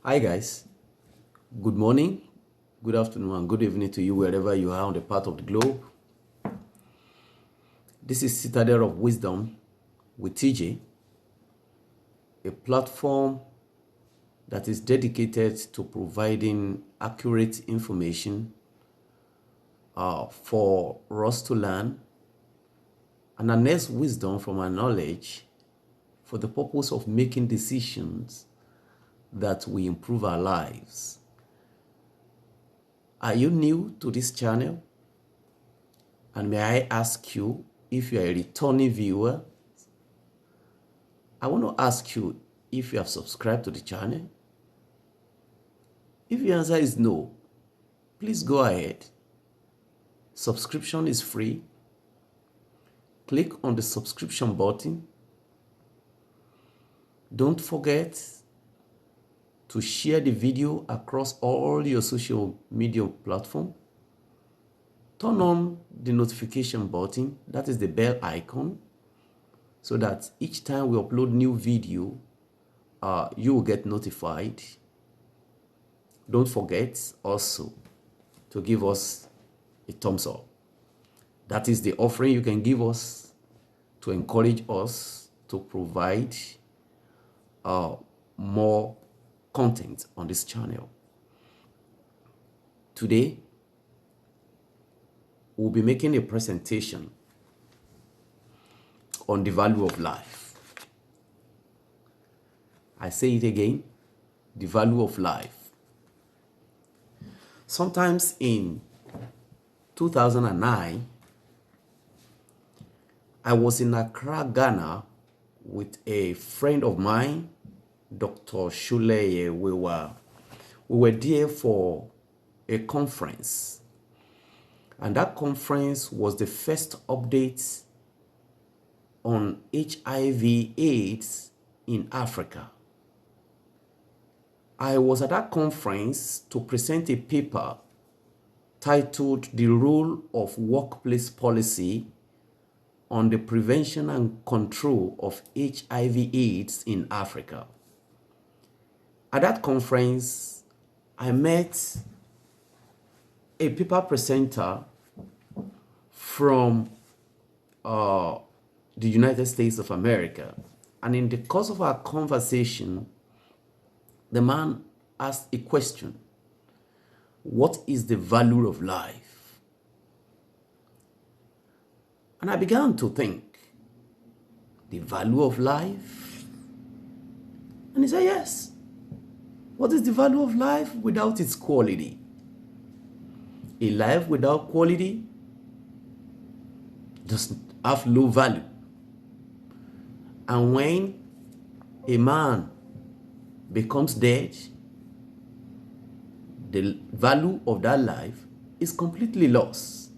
Hi, guys. Good morning, good afternoon, and good evening to you wherever you are on the part of the globe. This is Citadel of Wisdom with TJ, a platform that is dedicated to providing accurate information for us to learn and harness wisdom from our knowledge for the purpose of making decisions that will improve our lives. Are you new to this channel? And may I ask you, if you are a returning viewer, I want to ask you if you have subscribed to the channel. If your answer is no, please go ahead. Subscription is free. Click on the subscription button. Don't forget to share the video across all your social media platforms. Turn on the notification button, that is the bell icon, so that each time we upload new video, you will get notified. Don't forget also to give us a thumbs up. That is the offering you can give us to encourage us to provide more content on this channel. Today, we'll be making a presentation on the value of life. I say it again, the value of life. Sometimes in 2009, I was in Accra, Ghana with a friend of mine, Dr. Shuleye. We were there for a conference. And that conference was the first update on HIV/AIDS in Africa. I was at that conference to present a paper titled The Role of Workplace Policy on the Prevention and Control of HIV/AIDS in Africa. At that conference, I met a paper presenter from the United States of America. And in the course of our conversation, the man asked a question: what is the value of life? And I began to think, the value of life? And he said, yes. What is the value of life without its quality? A life without quality does have low value. And when a man becomes dead, the value of that life is completely lost.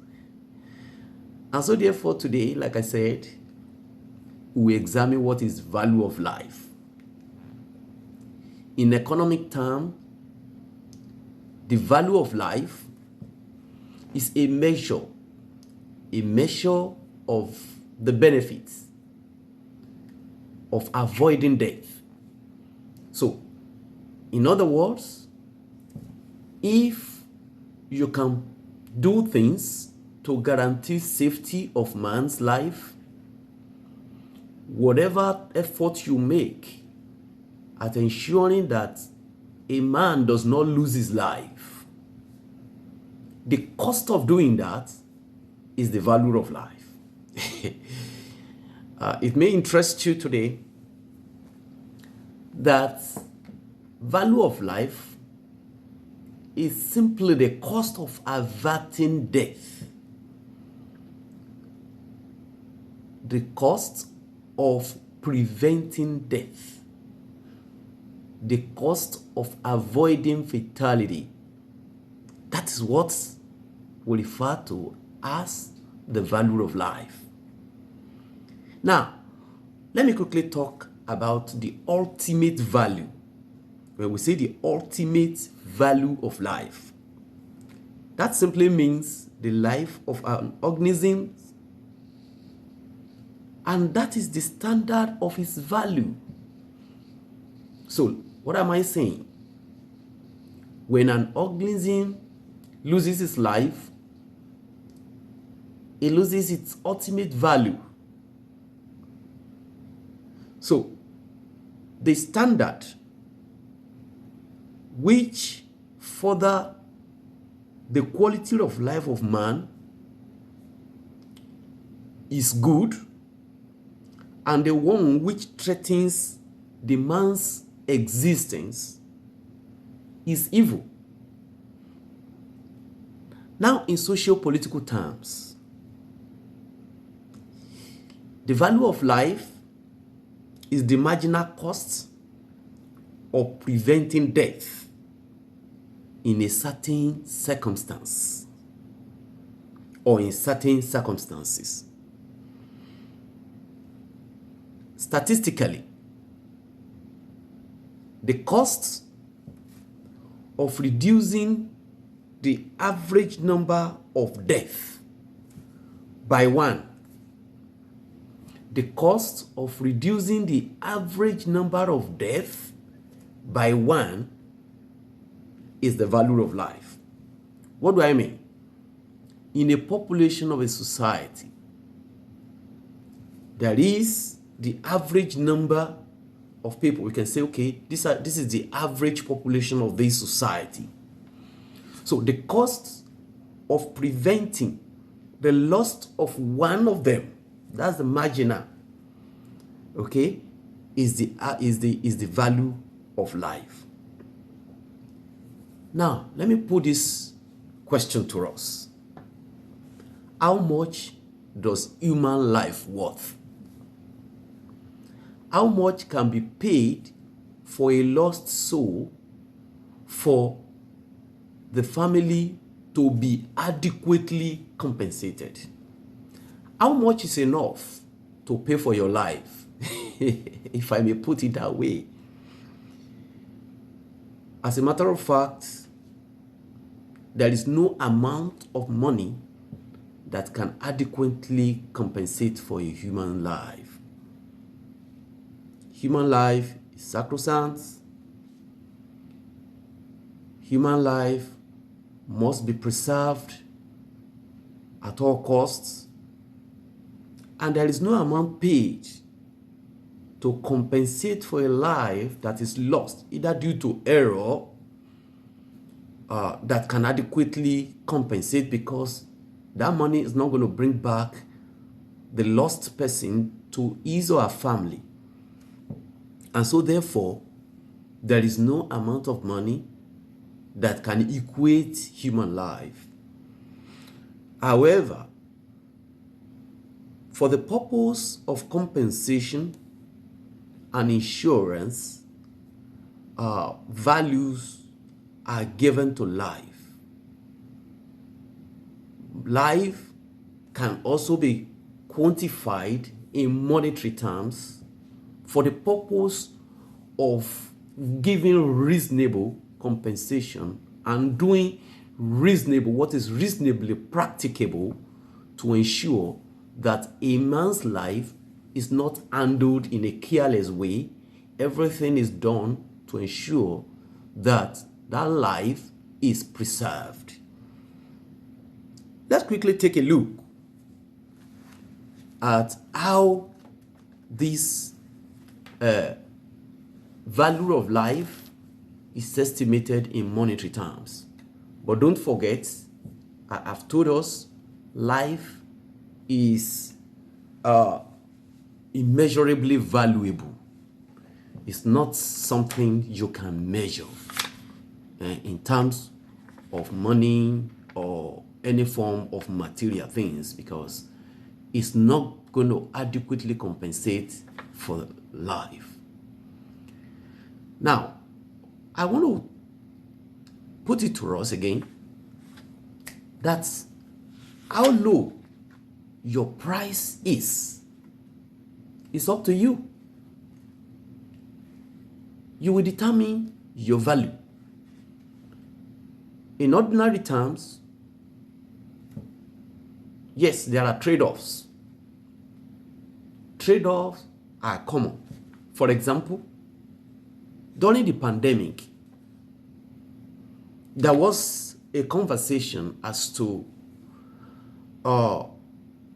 And so therefore today, like I said, we examine what is value of life. In economic terms, the value of life is a measure of the benefits of avoiding death. So, in other words, if you can do things to guarantee safety of man's life, whatever effort you make at ensuring that a man does not lose his life, the cost of doing that is the value of life. It may interest you today that value of life is simply the cost of averting death. The cost of preventing death. The cost of avoiding fatality. That is what we refer to as the value of life. Now, let me quickly talk about the ultimate value. When we say the ultimate value of life, that simply means the life of an organism, and that is the standard of its value. So, what am I saying? When an organism loses its life, it loses its ultimate value. So, the standard which further the quality of life of man is good, and the one which threatens the man's existence is evil. Now, in socio-political terms, the value of life is the marginal cost of preventing death in a certain circumstance or in certain circumstances. Statistically, the cost of reducing the average number of deaths by one, the cost of reducing the average number of deaths by one is the value of life. What do I mean? In a population of a society, there is the average number of people. We can say, okay, this is the average population of this society. So the cost of preventing the loss of one of them, that's the marginal, okay, is the value of life. Now, let me put this question to us. How much does human life worth? How much can be paid for a lost soul for the family to be adequately compensated? How much is enough to pay for your life, if I may put it that way? As a matter of fact, there is no amount of money that can adequately compensate for a human life. Human life is sacrosanct. Human life must be preserved at all costs. And there is no amount paid to compensate for a life that is lost, either due to error, that can adequately compensate, because that money is not going to bring back the lost person to his or her family. And so therefore, there is no amount of money that can equate human life. However, for the purpose of compensation and insurance, values are given to life. Life can also be quantified in monetary terms for the purpose of giving reasonable compensation and doing what is reasonably practicable to ensure that a man's life is not handled in a careless way. Everything is done to ensure that that life is preserved. Let's quickly take a look at how this value of life is estimated in monetary terms. But don't forget, I've told us life is immeasurably valuable. It's not something you can measure in terms of money or any form of material things, because it's not going to adequately compensate for life. Now, I want to put it to us again, that's how low your price is. It's up to you. You will determine your value. In ordinary terms, yes, there are trade-offs. Trade-offs are common. For example, during the pandemic, there was a conversation as to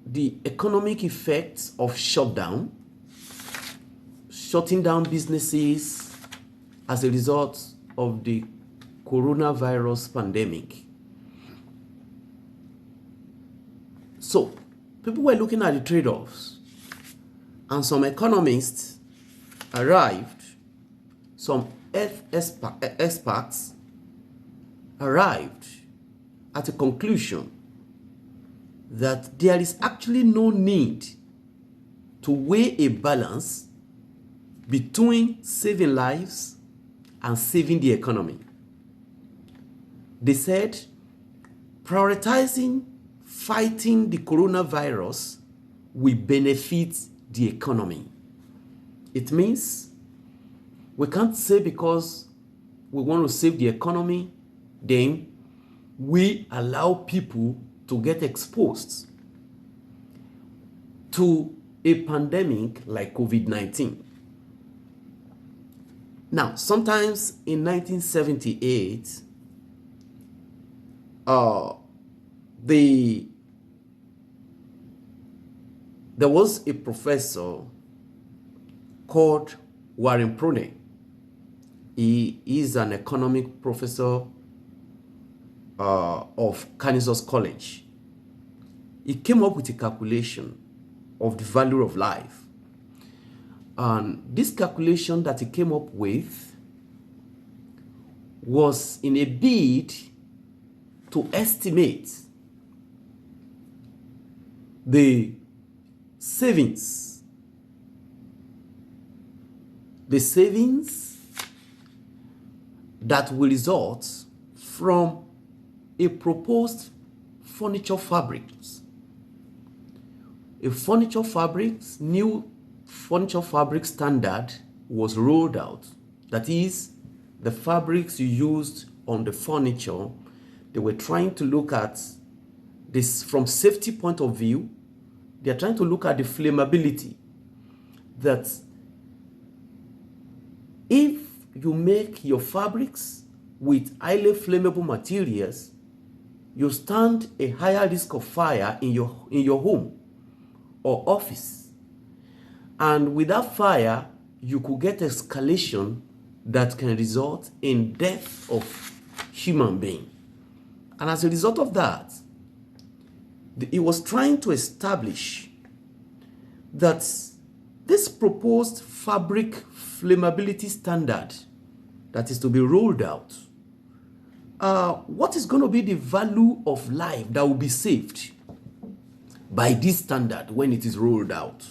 the economic effects of shutting down businesses as a result of the coronavirus pandemic. So people were looking at the trade-offs, and some economists some experts arrived at a conclusion that there is actually no need to weigh a balance between saving lives and saving the economy. They said prioritizing fighting the coronavirus will benefit the economy. It means we can't say because we want to save the economy, then we allow people to get exposed to a pandemic like COVID-19. Now, sometimes in 1978, there was a professor called Warren Prune. He is an economic professor of Kansas College. He came up with a calculation of the value of life. And this calculation that he came up with was in a bid to estimate the savings that will result from a proposed furniture fabrics. New furniture fabric standard was rolled out. That is, the fabrics you used on the furniture, they were trying to look at this from safety point of view. They are trying to look at the flammability. That if you make your fabrics with highly flammable materials, you stand a higher risk of fire in your home or office. And without fire, you could get escalation that can result in death of human being. And as a result of that, he was trying to establish that this proposed fabric flammability standard that is to be rolled out, what is going to be the value of life that will be saved by this standard when it is rolled out?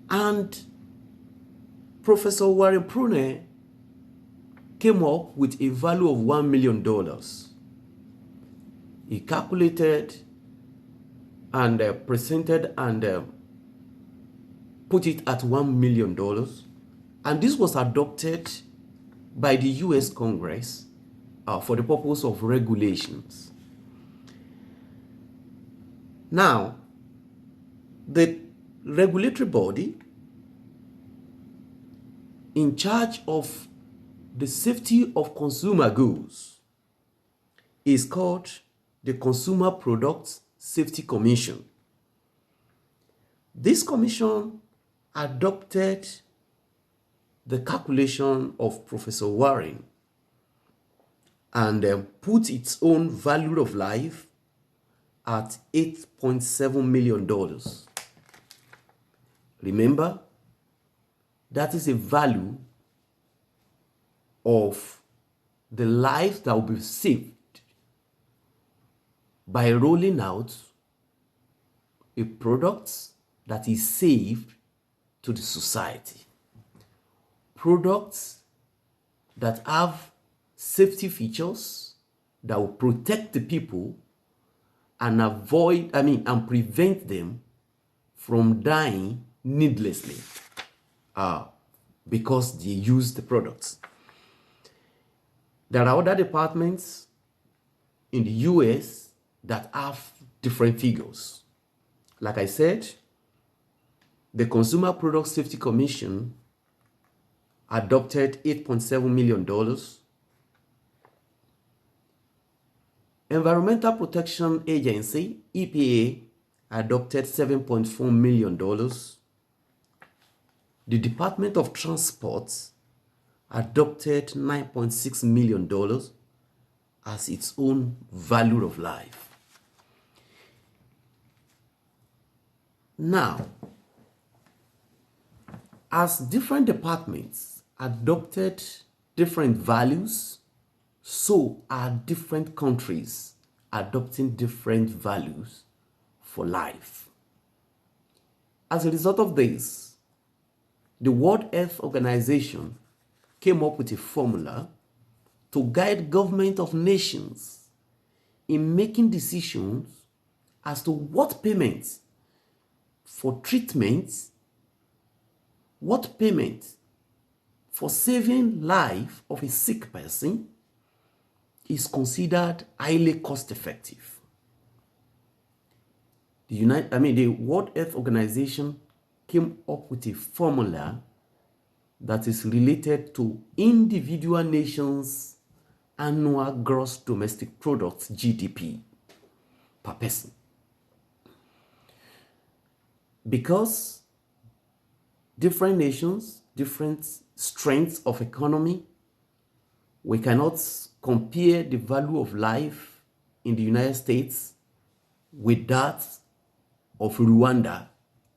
And Professor Warren Prune came up with a value of $1 million. He calculated and presented and put it at $1 million. And this was adopted by the US Congress for the purpose of regulations. Now, the regulatory body in charge of the safety of consumer goods is called the Consumer Products Safety Commission. This commission adopted the calculation of Professor Warren and put its own value of life at $8.7 million. Remember, that is a value of the life that will be saved by rolling out a product that is safe to the society. Products that have safety features that will protect the people and and prevent them from dying needlessly because they use the products. There are other departments in the US that have different figures. Like I said, the Consumer Product Safety Commission adopted $8.7 million. Environmental Protection Agency, EPA, adopted $7.4 million. The Department of Transport adopted $9.6 million as its own value of life. Now, as different departments adopted different values, so are different countries adopting different values for life. As a result of this, the World Health Organization came up with a formula to guide government of nations in making decisions as to what payments for treatment, what payment for saving life of a sick person is considered highly cost-effective. The World Health Organization came up with a formula that is related to individual nations' annual gross domestic product, GDP, per person. Because different nations, different strengths of economy, we cannot compare the value of life in the United States with that of Rwanda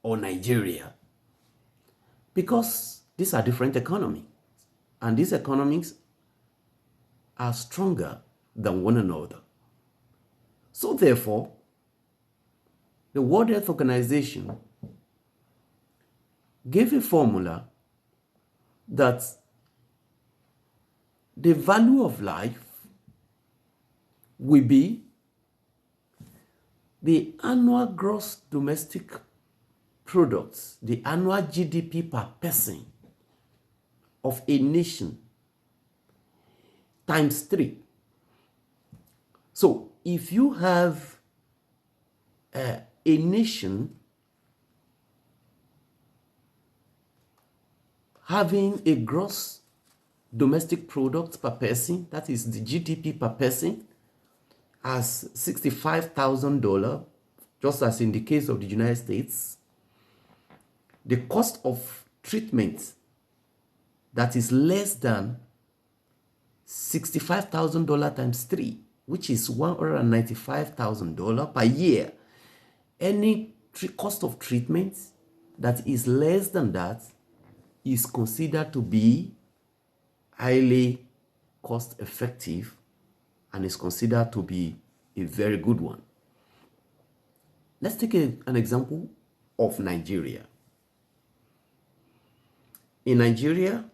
or Nigeria, because these are different economies, and these economies are stronger than one another. So therefore, the World Health Organization gave a formula that the value of life will be the annual gross domestic products, the annual GDP per person of a nation times 3. So if you have a nation having a gross domestic product per person, that is the GDP per person, as $65,000, just as in the case of the United States, the cost of treatment that is less than $65,000 times 3, which is $195,000 per year. Any cost of treatment that is less than that is considered to be highly cost effective and is considered to be a very good one. Let's take an example of Nigeria. In Nigeria,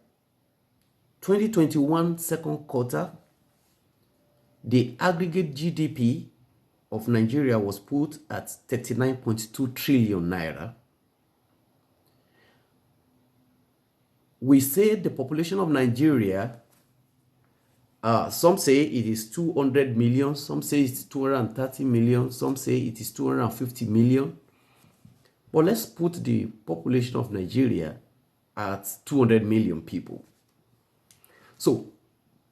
2021 second quarter, the aggregate GDP of Nigeria was put at 39.2 trillion naira. We say the population of Nigeria, some say it is 200 million, some say it's 230 million, some say it is 250 million. But let's put the population of Nigeria at 200 million people. So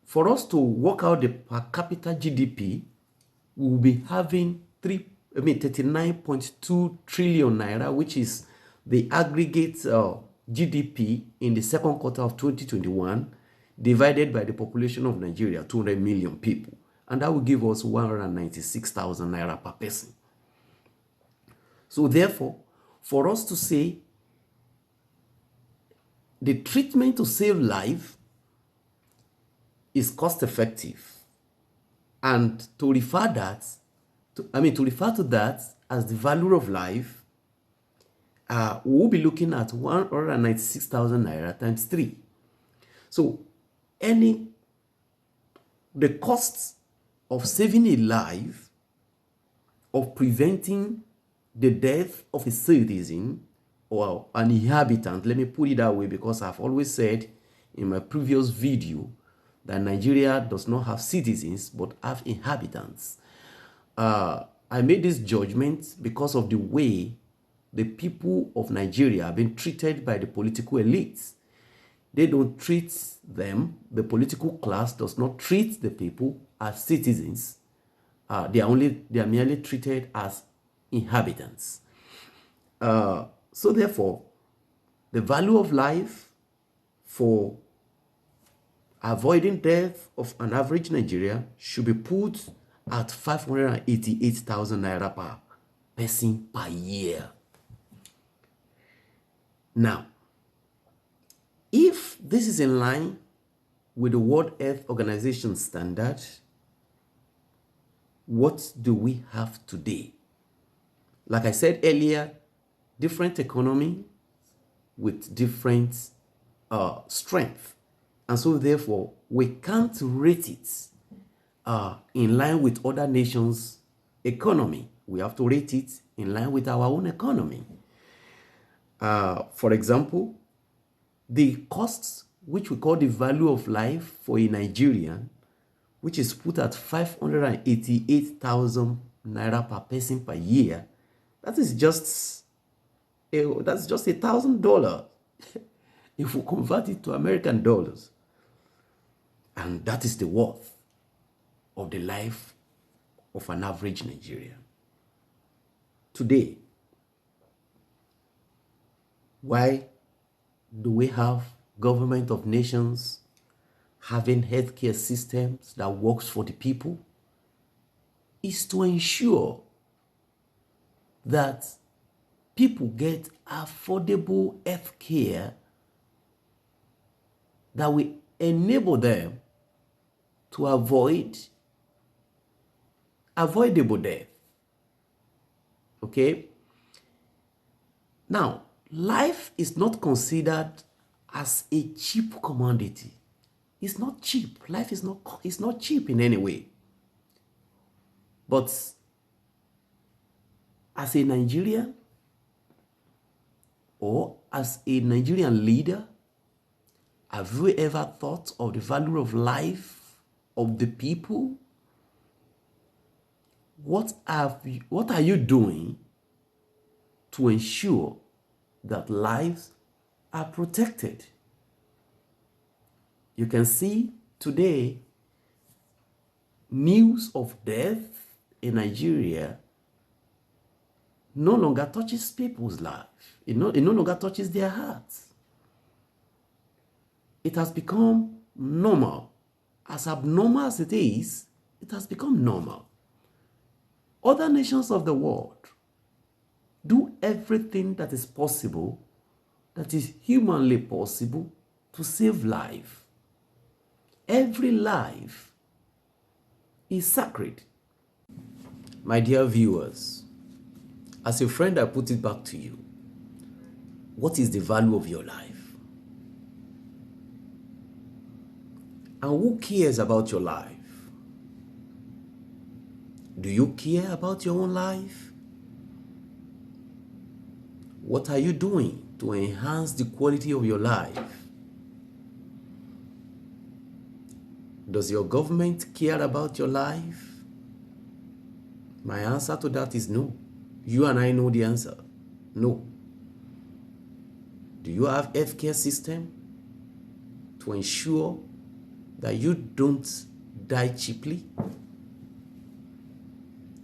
for us to work out the per capita GDP, we will be having 39.2 trillion naira, which is the aggregate GDP in the second quarter of 2021, divided by the population of Nigeria, 200 million people. And that will give us 196,000 naira per person. So therefore, for us to say the treatment to save life is cost effective, and to refer to that as the value of life, we'll be looking at 196,000 naira times 3. So the costs of saving a life, of preventing the death of a citizen or an inhabitant, let me put it that way, because I've always said in my previous video that Nigeria does not have citizens but have inhabitants. I made this judgment because of the way the people of Nigeria have been treated by the political elites. They don't treat them, the political class does not treat the people as citizens, They are merely treated as inhabitants. So therefore, the value of life for avoiding death of an average Nigerian should be put at 588,000 naira per person per year. Now, if this is in line with the World Health Organization standard, what do we have today? Like I said earlier, different economy with different strength. And so therefore, we can't rate it in line with other nations' economy. We have to rate it in line with our own economy. For example, the costs, which we call the value of life for a Nigerian, which is put at 588,000 naira per person per year, that's just $1,000 if we convert it to American dollars. And that is the worth of the life of an average Nigerian. Today, why do we have government of nations having healthcare systems that works for the people? Is to ensure that people get affordable healthcare that will enable them to avoid avoidable death. Okay? Now, life is not considered as a cheap commodity. It's not cheap. Life is not cheap in any way. But as a Nigerian or as a Nigerian leader, have you ever thought of the value of life of the people? What are you doing to ensure that lives are protected? You can see today news of death in Nigeria no longer touches people's lives. It no longer touches their hearts. It has become normal. As abnormal as it is, it has become normal. Other nations of the world do everything that is possible, that is humanly possible, to save life. Every life is sacred. My dear viewers, as a friend, I put it back to you. What is the value of your life? And who cares about your life? Do you care about your own life? What are you doing to enhance the quality of your life? Does your government care about your life? My answer to that is no. You and I know the answer. No. Do you have a healthcare system to ensure that you don't die cheaply?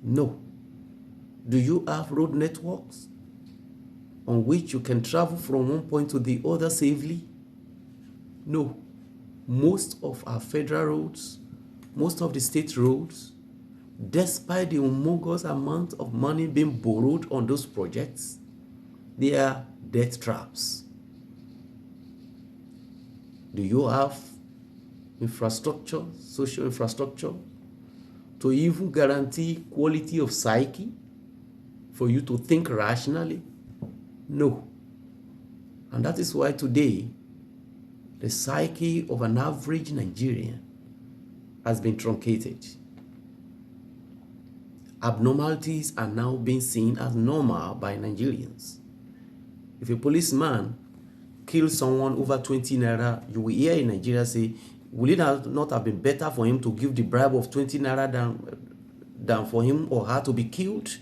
No. Do you have road networks on which you can travel from one point to the other safely? No. Most of our federal roads, most of the state roads, despite the humongous amount of money being borrowed on those projects, they are death traps. Do you have infrastructure, social infrastructure, to even guarantee quality of psyche for you to think rationally? No. And that is why today, the psyche of an average Nigerian has been truncated. Abnormalities are now being seen as normal by Nigerians. If a policeman kills someone over 20 naira, you will hear in Nigeria say, will it not have been better for him to give the bribe of 20 naira than for him or her to be killed?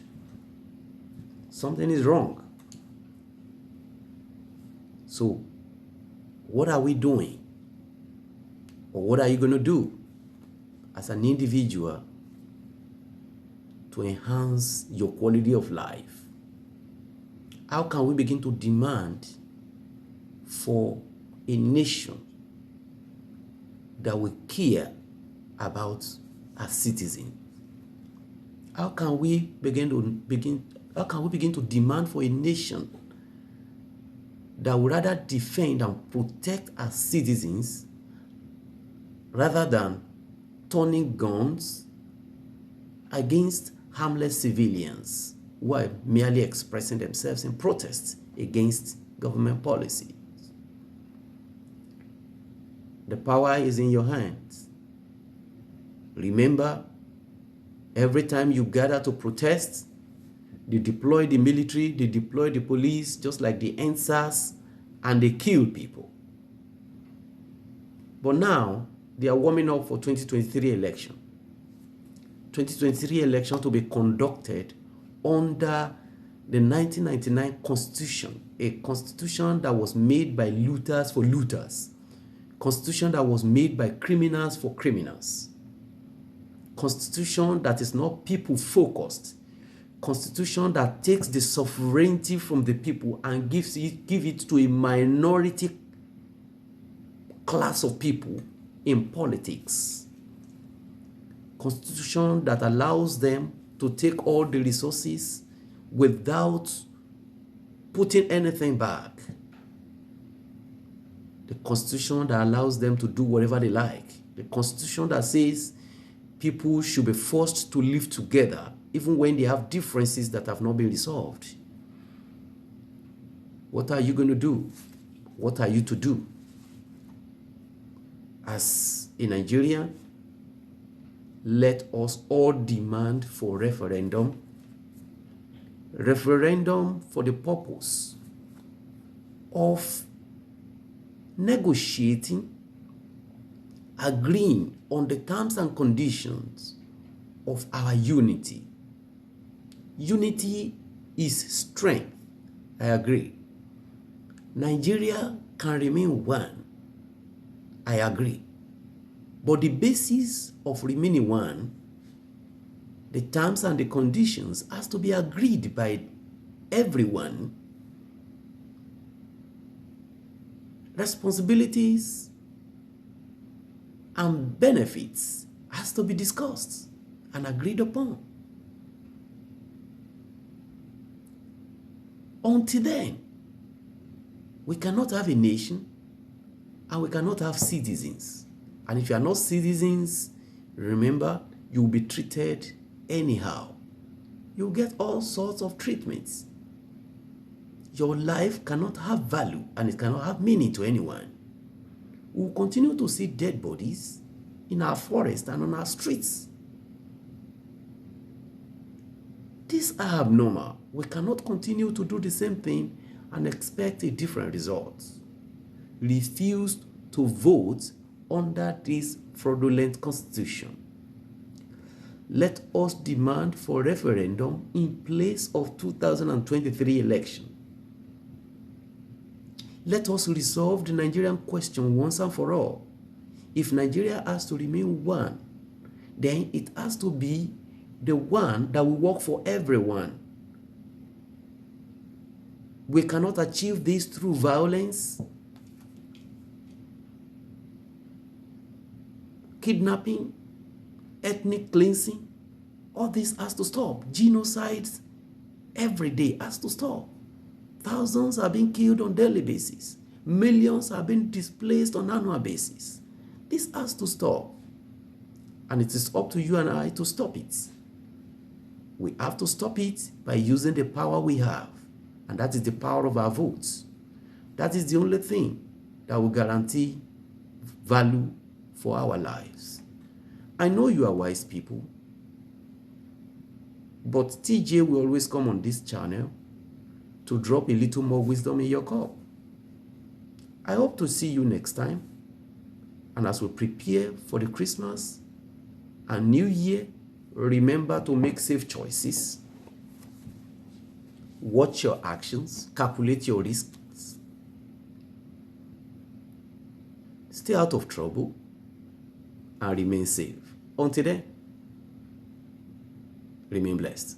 Something is wrong. So, what are we doing? Or what are you going to do as an individual to enhance your quality of life? How can we begin to demand for a nation that will care about our citizens? How can we begin to demand for a nation that would rather defend and protect our citizens rather than turning guns against harmless civilians who are merely expressing themselves in protest against government policy? The power is in your hands. Remember, every time you gather to protest, they deploy the military, they deploy the police, just like the NSAS, and they kill people. But now, they are warming up for 2023 election. 2023 election to be conducted under the 1999 Constitution, a constitution that was made by looters for looters, constitution that was made by criminals for criminals, constitution that is not people-focused, constitution that takes the sovereignty from the people and give it to a minority class of people in politics. Constitution that allows them to take all the resources without putting anything back. The constitution that allows them to do whatever they like. The constitution that says people should be forced to live together even when they have differences that have not been resolved. What are you going to do? What are you to do? As a Nigerian, let us all demand for referendum. Referendum for the purpose of negotiating, agreeing on the terms and conditions of our unity. Unity is strength. I agree. Nigeria can remain one. I agree. But the basis of remaining one, the terms and the conditions has to be agreed by everyone. Responsibilities and benefits has to be discussed and agreed upon. Until then, we cannot have a nation and we cannot have citizens. And if you are not citizens, remember, you will be treated anyhow. You'll get all sorts of treatments. Your life cannot have value and it cannot have meaning to anyone. We will continue to see dead bodies in our forests and on our streets. These are abnormal. We cannot continue to do the same thing and expect a different result. Refuse to vote under this fraudulent constitution. Let us demand for referendum in place of 2023 election. Let us resolve the Nigerian question once and for all. If Nigeria has to remain one, then it has to be the one that will work for everyone. We cannot achieve this through violence, kidnapping, ethnic cleansing. All this has to stop. Genocides every day has to stop. Thousands are being killed on daily basis. Millions are being displaced on annual basis. This has to stop. And it is up to you and I to stop it. We have to stop it by using the power we have. And that is the power of our votes. That is the only thing that will guarantee value for our lives. I know you are wise people, but TJ will always come on this channel to drop a little more wisdom in your cup. I hope to see you next time. And as we prepare for the Christmas and New Year, remember to make safe choices. Watch your actions, calculate your risks. Stay out of trouble and remain safe. Until then, Remain blessed.